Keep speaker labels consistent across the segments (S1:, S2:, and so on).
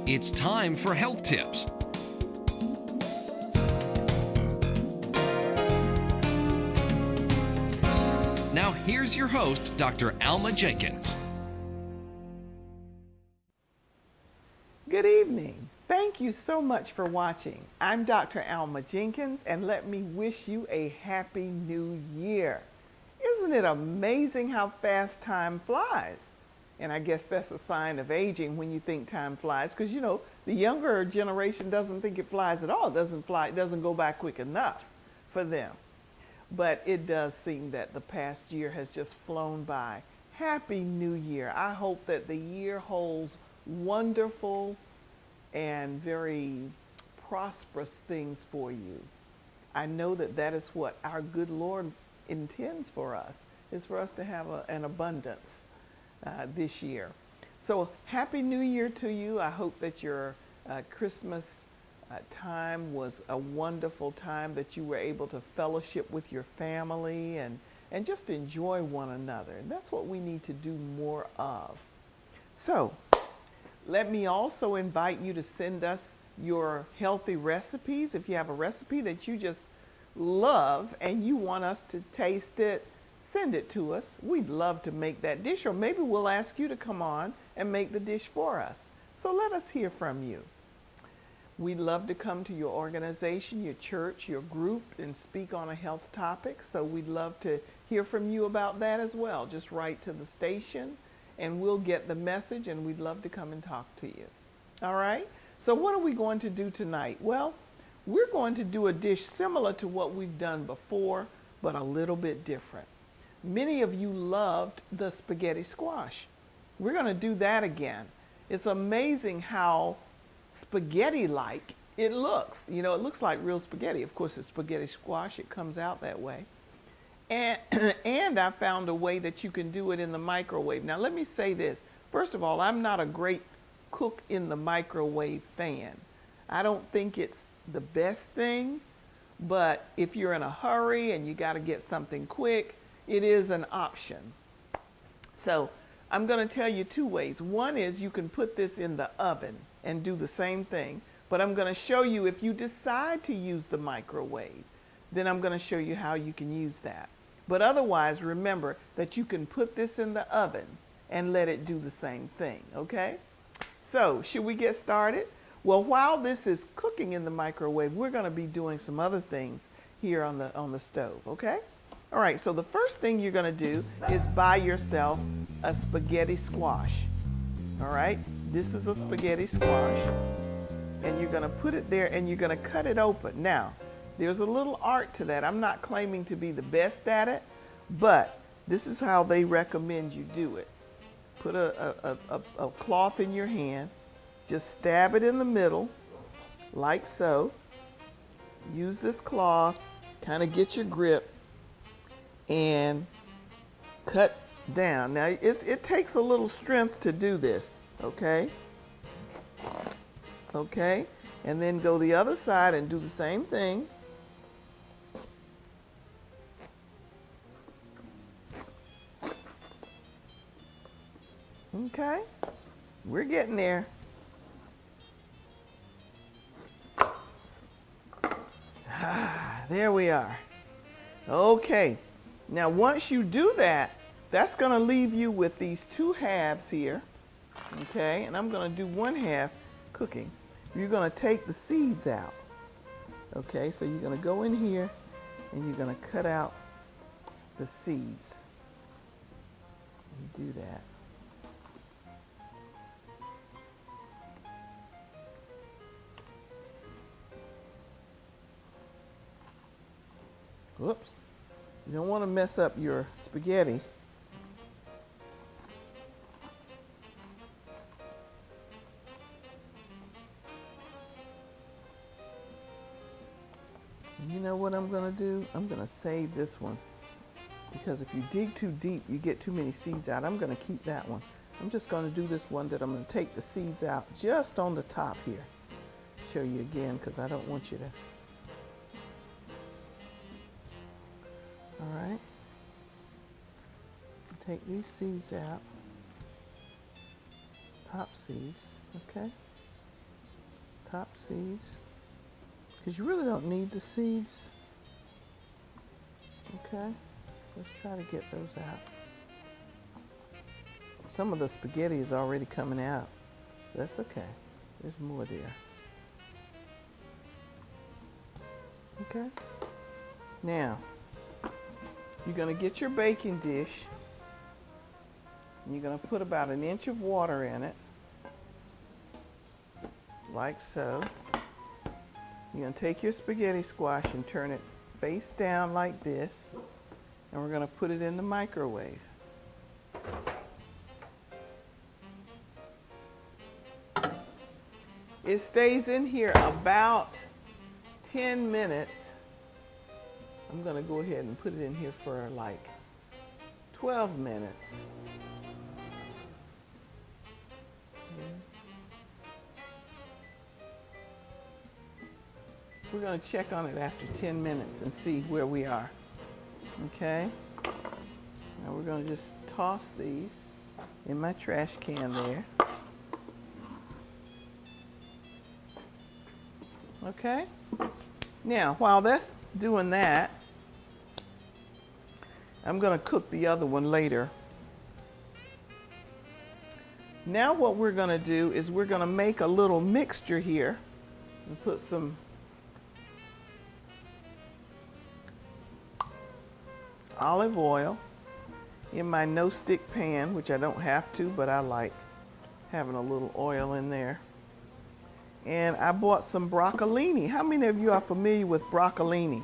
S1: It's time for health tips. Now here's your host, Dr. Alma Jenkins.
S2: Good evening. Thank you so much for watching. I'm Dr. Alma Jenkins, and let me wish you a happy new year. Isn't it amazing how fast time flies? And I guess that's a sign of aging when you think time flies, because you know, the younger generation doesn't think it flies at all. It doesn't go by quick enough for them. But it does seem that the past year has just flown by. Happy New Year. I hope that the year holds wonderful and very prosperous things for you. I know that that is what our good Lord intends for us, is for us to have an abundance this year. So Happy New Year to you. I hope that your Christmas time was a wonderful time, that you were able to fellowship with your family and just enjoy one another. And that's what we need to do more of. So let me also invite you to send us your healthy recipes. If you have a recipe that you just love and you want us to taste it, send it to us. We'd love to make that dish, or maybe we'll ask you to come on and make the dish for us. So let us hear from you. We'd love to come to your organization, your church, your group, and speak on a health topic. So we'd love to hear from you about that as well. Just write to the station and we'll get the message, and we'd love to come and talk to you. All right? So what are we going to do tonight? Well, we're going to do a dish similar to what we've done before, but a little bit different. Many of you loved the spaghetti squash. We're going to do that again. It's amazing how spaghetti-like it looks. You know, it looks like real spaghetti. Of course, it's spaghetti squash. It comes out that way. And, and I found a way that you can do it in the microwave. Now, let me say this. First of all, I'm not a great cook in the microwave fan. I don't think it's the best thing, but if you're in a hurry and you got to get something quick, it is an option. So I'm going to tell you two ways. One is you can put this in the oven and do the same thing, but I'm going to show you, if you decide to use the microwave, then I'm going to show you how you can use that. But otherwise, remember that you can put this in the oven and let it do the same thing, okay? So, should we get started? Well, while this is cooking in the microwave, we're going to be doing some other things here on the stove, okay? All right, so the first thing you're going to do is buy yourself a spaghetti squash. All right? This is a spaghetti squash, and you're going to put it there and you're going to cut it open. Now, there's a little art to that. I'm not claiming to be the best at it, but this is how they recommend you do it. Put a cloth in your hand, just stab it in the middle, like so. Use this cloth, kind of get your grip, and cut down. Now, it takes a little strength to do this, okay? Okay, and then go the other side and do the same thing. Okay, we're getting there. There we are. Okay, now once you do that, that's going to leave you with these two halves here. Okay, and I'm going to do one half cooking. You're going to take the seeds out. Okay, so you're going to go in here and you're going to cut out the seeds. You do that. Whoops. You don't want to mess up your spaghetti. You know what I'm going to do? I'm going to save this one, because if you dig too deep, you get too many seeds out. I'm going to keep that one. I'm just going to do this one that I'm going to take the seeds out just on the top here. Show you again, because I don't want you to. All right. Take these seeds out. Top seeds, okay? seeds, because you really don't need the seeds. Okay, let's try to get those out. Some of the spaghetti is already coming out. That's okay. There's more there. Okay. Now, you're going to get your baking dish. And you're going to put about 1 inch of water in it, like so. You're going to take your spaghetti squash and turn it face down like this, and we're going to put it in the microwave. It stays in here about 10 minutes. I'm going to go ahead and put it in here for like 12 minutes. We're going to check on it after 10 minutes and see where we are. Okay? Now we're going to just toss these in my trash can there. Okay? Now, while that's doing that, I'm going to cook the other one later. Now what we're going to do is we're going to make a little mixture here and put some olive oil in my no-stick pan, which I don't have to, but I like having a little oil in there. And I bought some broccolini. How many of you are familiar with broccolini?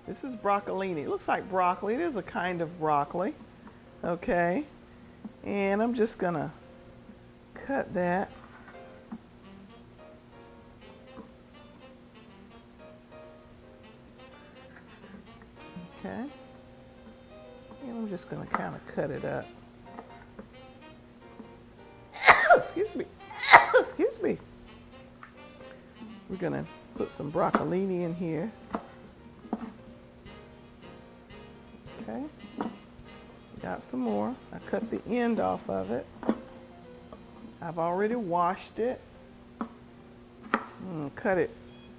S2: This is broccolini. It looks like broccoli. It is a kind of broccoli. Okay. And I'm just going to cut that. Okay. And I'm just going to kind of cut it up. Excuse me. Excuse me. We're going to put some broccolini in here. Okay. Got some more. I cut the end off of it. I've already washed it. Cut it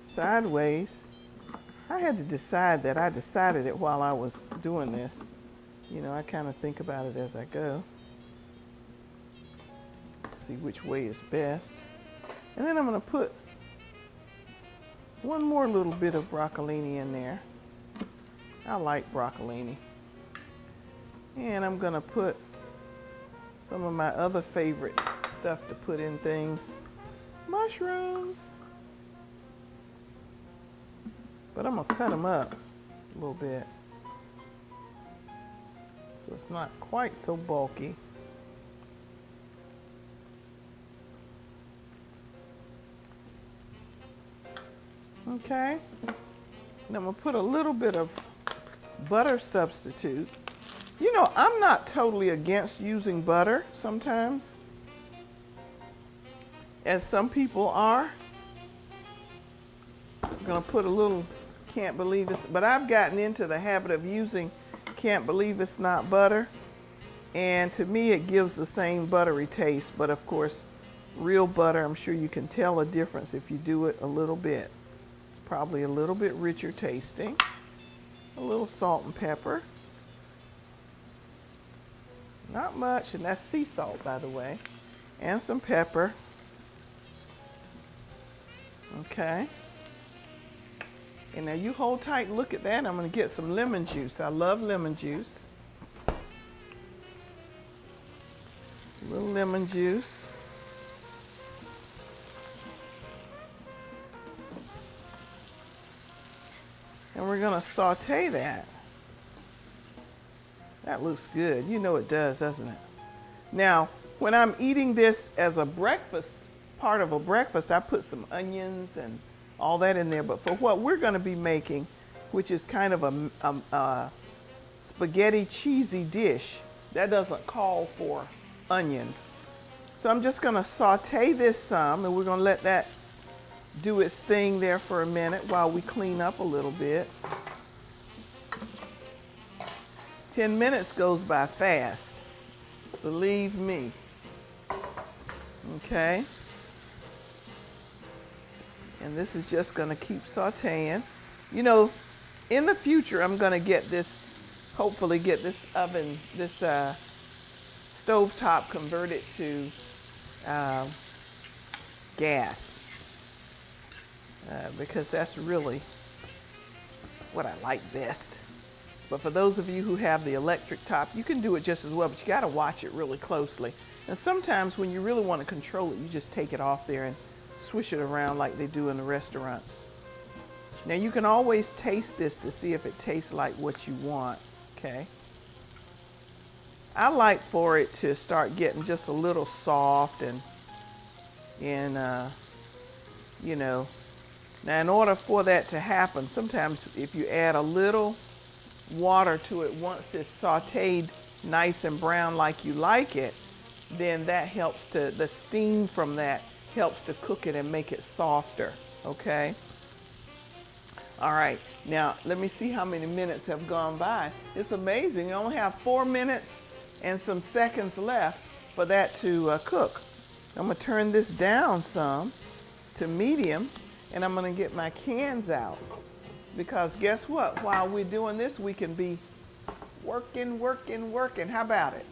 S2: sideways. I had to decide that. I decided it while I was doing this. You know, I kind of think about it as I go. See which way is best. And then I'm going to put one more little bit of broccolini in there. I like broccolini. And I'm going to put some of my other favorite stuff to put in things. Mushrooms. But I'm going to cut them up a little bit, so it's not quite so bulky. Okay. And I'm going to put a little bit of butter substitute. You know, I'm not totally against using butter sometimes, as some people are. I'm going to put a little, can't believe this, but I've gotten into the habit of using can't believe it's not butter. And to me, it gives the same buttery taste. But of course, real butter, I'm sure you can tell a difference if you do it a little bit. It's probably a little bit richer tasting. A little salt and pepper. Not much, and that's sea salt, by the way. And some pepper. Okay. And now you hold tight and look at that. I'm going to get some lemon juice. I love lemon juice. A little lemon juice. And we're going to saute that. That looks good. You know it does, doesn't it? Now, when I'm eating this as a breakfast, part of a breakfast, I put some onions and all that in there. But for what we're going to be making, which is kind of a spaghetti cheesy dish, that doesn't call for onions. So I'm just going to saute this some, and we're going to let that do its thing there for a minute while we clean up a little bit. 10 minutes goes by fast, believe me. Okay. And this is just going to keep sauteing. You know, in the future, I'm going to get this, hopefully get this oven, this stove top converted to gas, because that's really what I like best. But for those of you who have the electric top, you can do it just as well, but you got to watch it really closely. And sometimes when you really want to control it, you just take it off there and swish it around like they do in the restaurants. Now you can always taste this to see if it tastes like what you want, okay? I like for it to start getting just a little soft and you know. Now in order for that to happen, sometimes if you add a little water to it once it's sauteed nice and brown like you like it, then that helps to, the steam from that helps to cook it and make it softer, okay? All right, now let me see how many minutes have gone by. It's amazing, you only have 4 minutes and some seconds left for that to cook. I'm gonna turn this down some to medium, and I'm gonna get my cans out. Because guess what? While we're doing this, we can be working. How about it?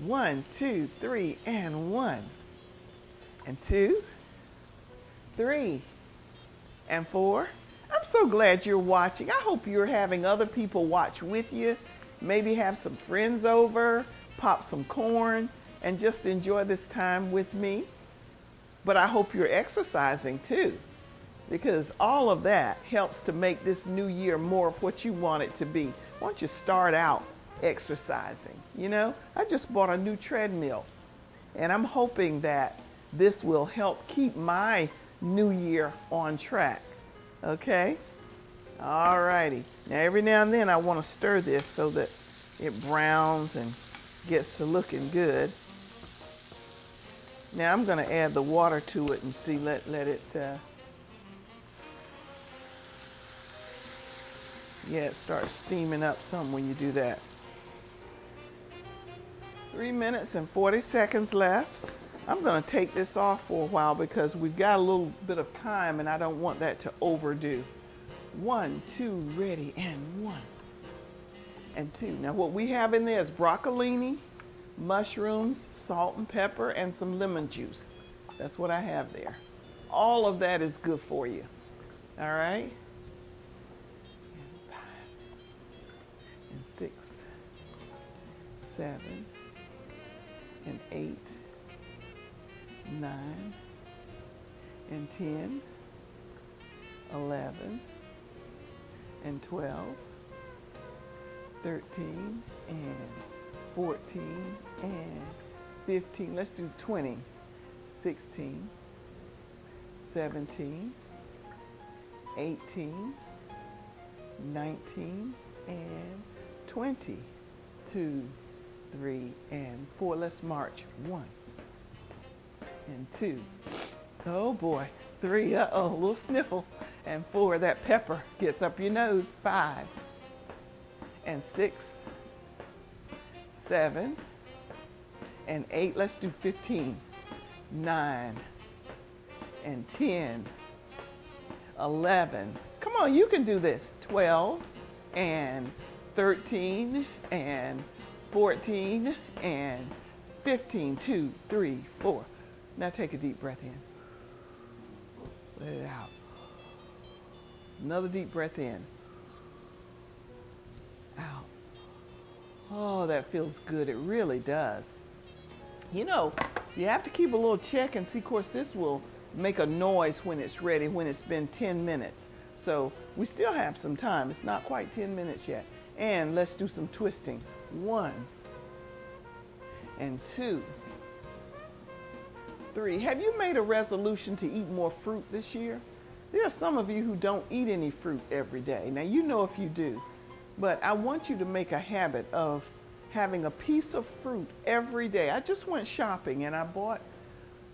S2: 1, 2, 3, and 1. And 2, 3, and 4. I'm so glad you're watching. I hope you're having other people watch with you. Maybe have some friends over, pop some corn, and just enjoy this time with me. But I hope you're exercising too, because all of that helps to make this new year more of what you want it to be. Why don't you start out exercising? You know, I just bought a new treadmill, and I'm hoping that this will help keep my new year on track. Okay? All righty. Now every now and then I want to stir this so that it browns and gets to looking good. Now I'm going to add the water to it and see, let it yeah, it starts steaming up some when you do that. 3 minutes and 40 seconds left. I'm going to take this off for a while because we've got a little bit of time and I don't want that to overdo. 1, 2, ready, and 1, and 2. Now what we have in there is broccolini, mushrooms, salt and pepper, and some lemon juice. That's what I have there. All of that is good for you. All right? 6, 7, and 8, 9, and 10, 11, and 12, 13, and 14, and 15. Let's do 20, 16, 17, 18, 19, and 20, 2, 3, and 4. Let's march. 1, and 2. Oh boy. 3. Uh-oh, a little sniffle. And 4. That pepper gets up your nose. 5, and 6, 7, and 8. Let's do 15, 9, and 10, 11. Come on, you can do this. 12, and 13, and 14, and 15, 2, 3, 4. Now take a deep breath in. Let it out. Another deep breath in. Out. Oh, that feels good. It really does. You know, you have to keep a little check and see, of course, this will make a noise when it's ready, when it's been 10 minutes. So we still have some time. It's not quite 10 minutes yet. And let's do some twisting. 1, and 2, 3. Have you made a resolution to eat more fruit this year? There are some of you who don't eat any fruit every day. Now, you know if you do, but I want you to make a habit of having a piece of fruit every day. I just went shopping and I bought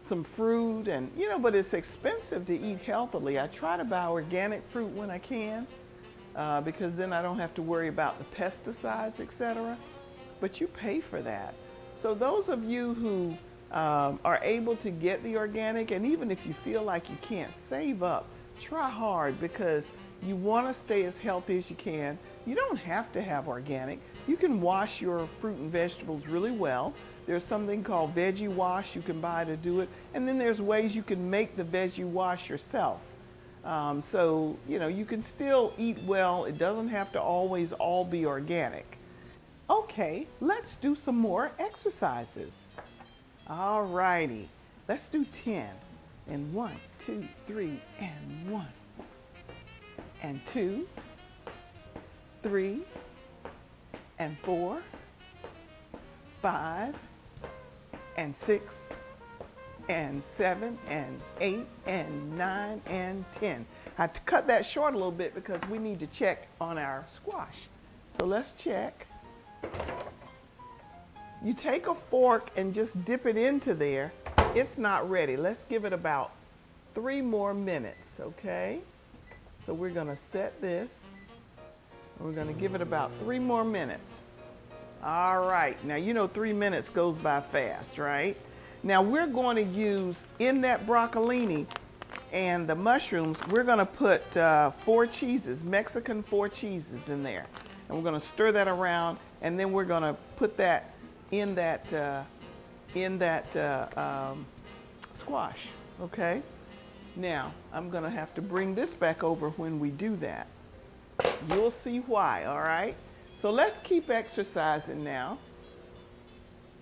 S2: some fruit, and you know, but it's expensive to eat healthily. I try to buy organic fruit when I can, because then I don't have to worry about the pesticides, etc. But you pay for that. So those of you who are able to get the organic, and even if you feel like you can't, save up try hard because you want to stay as healthy as you can. You don't have to have organic. You can wash your fruit and vegetables really well. There's something called veggie wash you can buy to do it. And then there's ways you can make the veggie wash yourself. So, you know, you can still eat well. It doesn't have to always all be organic. Okay, let's do some more exercises. All righty, let's do 10. And 1, 2, 3, and 1. And 2, 3, and 4, 5, and 6, and 7, and 8, and 9, and 10. I had to cut that short a little bit because we need to check on our squash. So let's check. You take a fork and just dip it into there. It's not ready. Let's give it about 3 more minutes, okay? So we're gonna set this. We're gonna give it about 3 more minutes. All right, now you know 3 minutes goes by fast, right? Now we're going to use, in that broccolini and the mushrooms, we're gonna put 4 cheeses, Mexican 4 cheeses in there. And we're gonna stir that around, and then we're gonna put that in that squash, okay? Now, I'm gonna have to bring this back over when we do that. You'll see why, all right? So let's keep exercising now.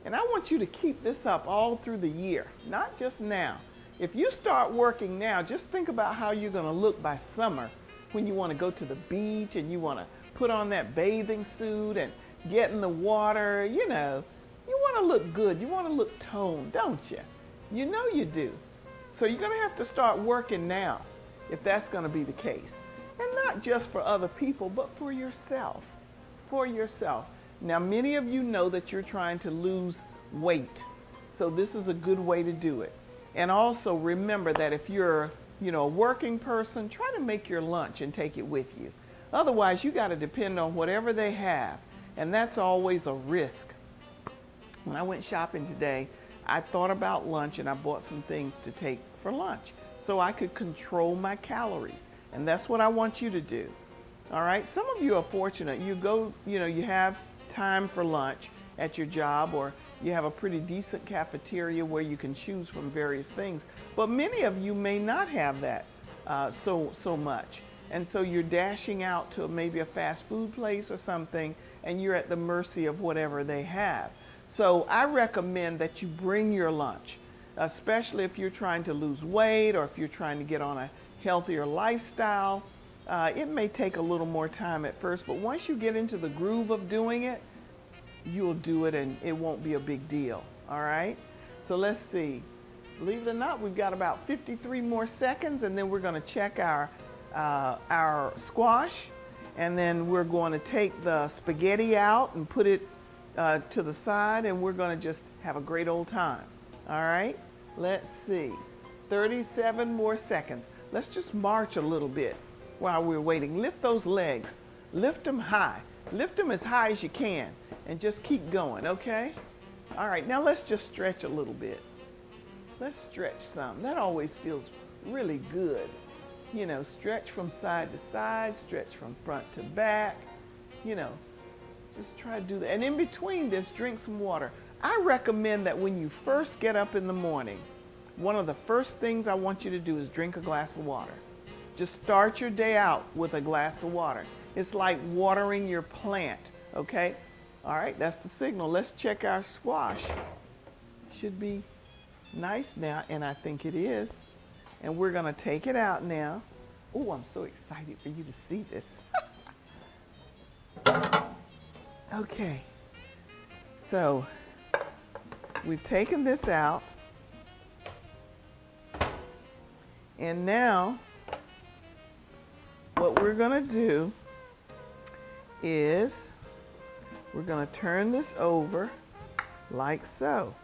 S2: And I want you to keep this up all through the year, not just now. If you start working now, just think about how you're gonna look by summer when you wanna go to the beach and you wanna put on that bathing suit and get in the water, you know. You wanna look good, you wanna look toned, don't you? You know you do. So you're gonna have to start working now if that's gonna be the case. And not just for other people, but for yourself. For yourself. Now, many of you know that you're trying to lose weight. So this is a good way to do it. And also remember that if you're, you know, a working person, try to make your lunch and take it with you. Otherwise, you got to depend on whatever they have. And that's always a risk. When I went shopping today, I thought about lunch and I bought some things to take for lunch so I could control my calories. And that's what I want you to do. All right. Some of you are fortunate. You go, you know, you have time for lunch at your job, or you have a pretty decent cafeteria where you can choose from various things. But many of you may not have that so much. And so you're dashing out to maybe a fast food place or something, and you're at the mercy of whatever they have. So I recommend that you bring your lunch, especially if you're trying to lose weight or if you're trying to get on a healthier lifestyle. It may take a little more time at first, but once you get into the groove of doing it, you'll do it and it won't be a big deal, all right? So let's see. Believe it or not, we've got about 53 more seconds, and then we're gonna check our squash, and then we're going to take the spaghetti out and put it to the side, and we're gonna just have a great old time, all right? Let's see, 37 more seconds. Let's just march a little bit while we're waiting. Lift those legs, lift them high. Lift them as high as you can and just keep going, okay? All right, now let's just stretch a little bit. Let's stretch some. That always feels really good. You know, stretch from side to side, stretch from front to back. You know, just try to do that. And in between this, drink some water. I recommend that when you first get up in the morning, one of the first things I want you to do is drink a glass of water. Just start your day out with a glass of water. It's like watering your plant, okay? All right, that's the signal. Let's check our squash. Should be nice now, and I think it is. And we're gonna take it out now. Oh, I'm so excited for you to see this. Okay, so we've taken this out. And now, what we're gonna do is we're going to turn this over like so.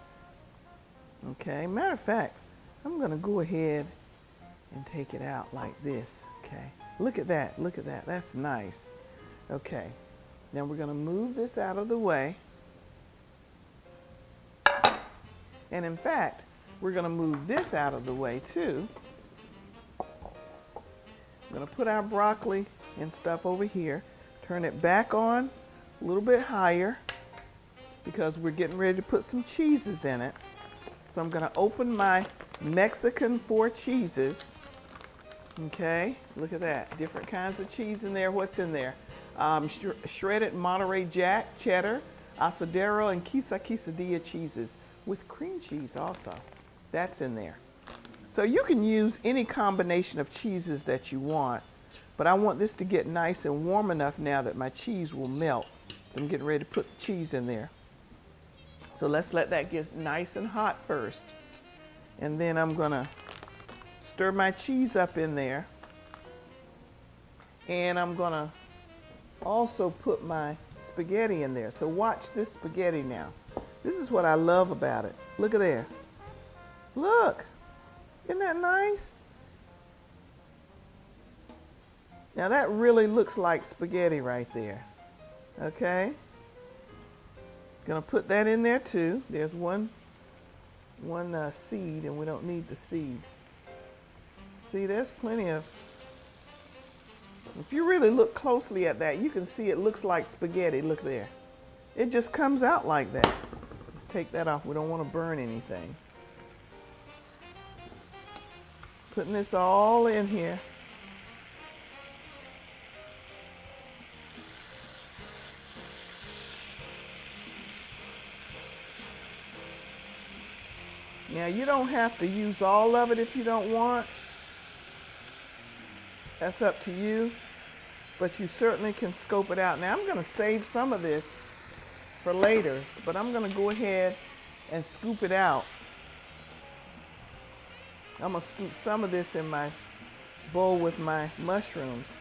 S2: Okay, matter of fact, I'm going to go ahead and take it out like this. Okay, look at that, that's nice. Okay, now we're going to move this out of the way. And in fact, we're going to move this out of the way too. I'm going to put our broccoli and stuff over here. Turn it back on a little bit higher because we're getting ready to put some cheeses in it. So I'm going to open my Mexican 4 cheeses. Okay, look at that. Different kinds of cheese in there. What's in there? Shredded Monterey Jack, cheddar, asadero, and quesadilla cheeses with cream cheese also. That's in there. So you can use any combination of cheeses that you want, but I want this to get nice and warm enough now that my cheese will melt. So I'm getting ready to put the cheese in there. So let's let that get nice and hot first. And then I'm gonna stir my cheese up in there. And I'm gonna also put my spaghetti in there. So watch this spaghetti now. This is what I love about it. Look at there. Look. Isn't that nice? Now that really looks like spaghetti right there. Okay. Gonna put that in there too. There's one seed, and we don't need the seed. See, there's plenty of. If you really look closely at that, you can see it looks like spaghetti. Look there. It just comes out like that. Let's take that off. We don't want to burn anything. Putting this all in here. Now you don't have to use all of it if you don't want. That's up to you, but you certainly can scope it out. Now I'm going to save some of this for later, but I'm going to go ahead and scoop it out. I'm going to scoop some of this in my bowl with my mushrooms.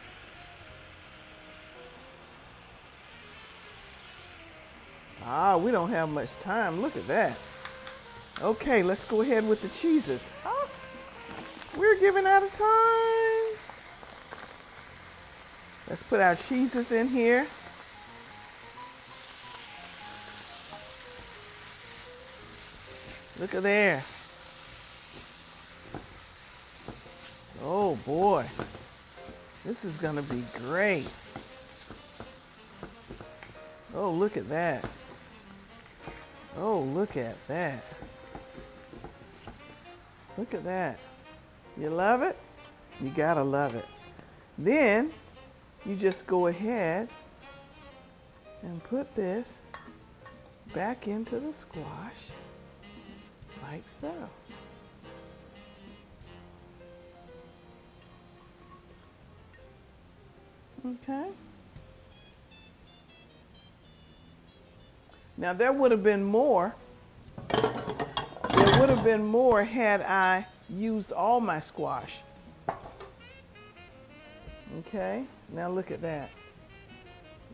S2: Ah, we don't have much time. Look at that. Okay, let's go ahead with the cheeses. Oh, we're giving out of time. Let's put our cheeses in here. Look at there. Oh boy, this is gonna be great. Oh, look at that. Oh, look at that. Look at that. You love it? You gotta love it. Then you just go ahead and put this back into the squash like so. Okay. Now there would have been more. There would have been more had I used all my squash. Okay, now look at that.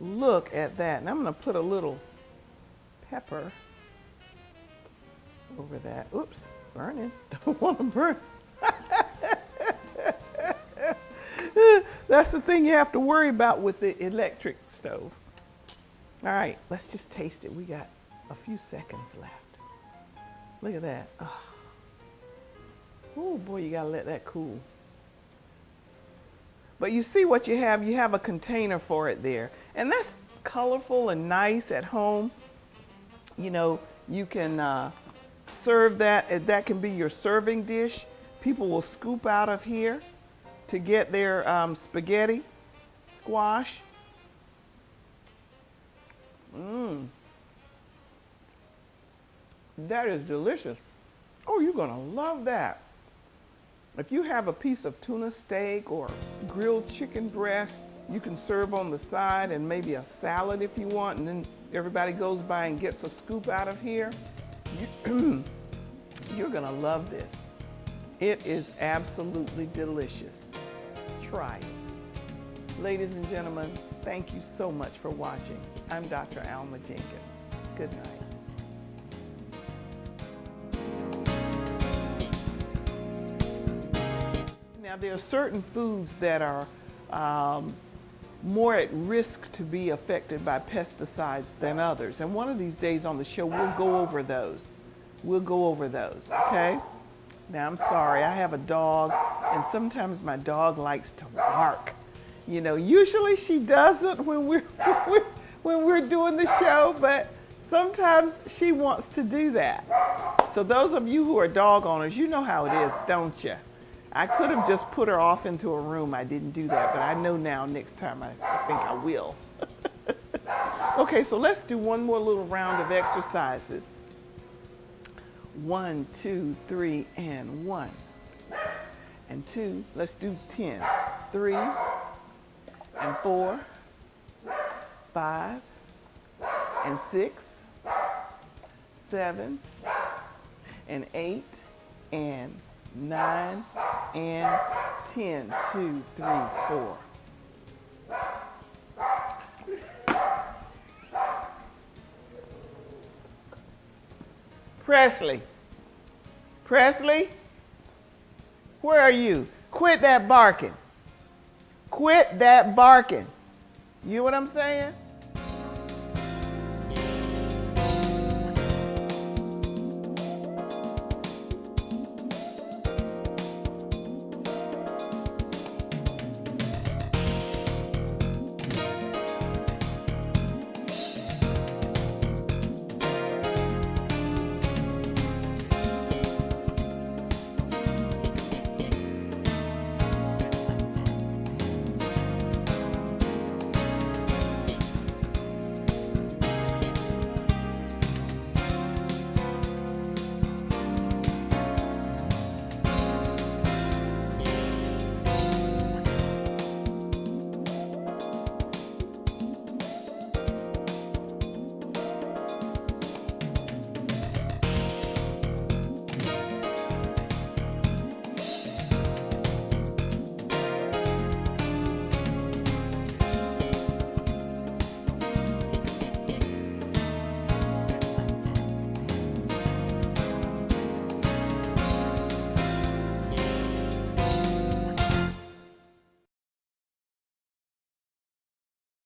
S2: Look at that. And I'm going to put a little pepper over that. Oops, burning. Don't want to burn. That's the thing you have to worry about with the electric stove. All right, let's just taste it. We got a few seconds left. Look at that. Oh boy, you gotta let that cool. But you see what you have a container for it there. And that's colorful and nice at home. You know, you can serve that. That can be your serving dish. People will scoop out of here to get their spaghetti, squash. That is delicious. Oh, you're gonna love that. If you have a piece of tuna steak or grilled chicken breast, you can serve on the side, and maybe a salad if you want, and then everybody goes by and gets a scoop out of here. You're gonna love this. It is absolutely delicious. Try it. Ladies and gentlemen, thank you so much for watching. I'm Dr. Alma Jenkins. Good night. Now, there are certain foods that are more at risk to be affected by pesticides than others. And one of these days on the show, we'll go over those. We'll go over those, okay? Now, I'm sorry, I have a dog And sometimes my dog likes to bark. You know, usually she doesn't when we're doing the show, but sometimes she wants to do that. So those of you who are dog owners, you know how it is, don't you? I could have just put her off into a room. I didn't do that, but I know now next time I think I will. Okay, so let's do one more little round of exercises. 1, 2, 3, and 1. And 2, let's do 10. 3, and 4, 5, and 6, 7, and 8, and 9, and 10. 2, 3, 4. Presley, where are you? Quit that barking. Quit that barking. You know what I'm saying?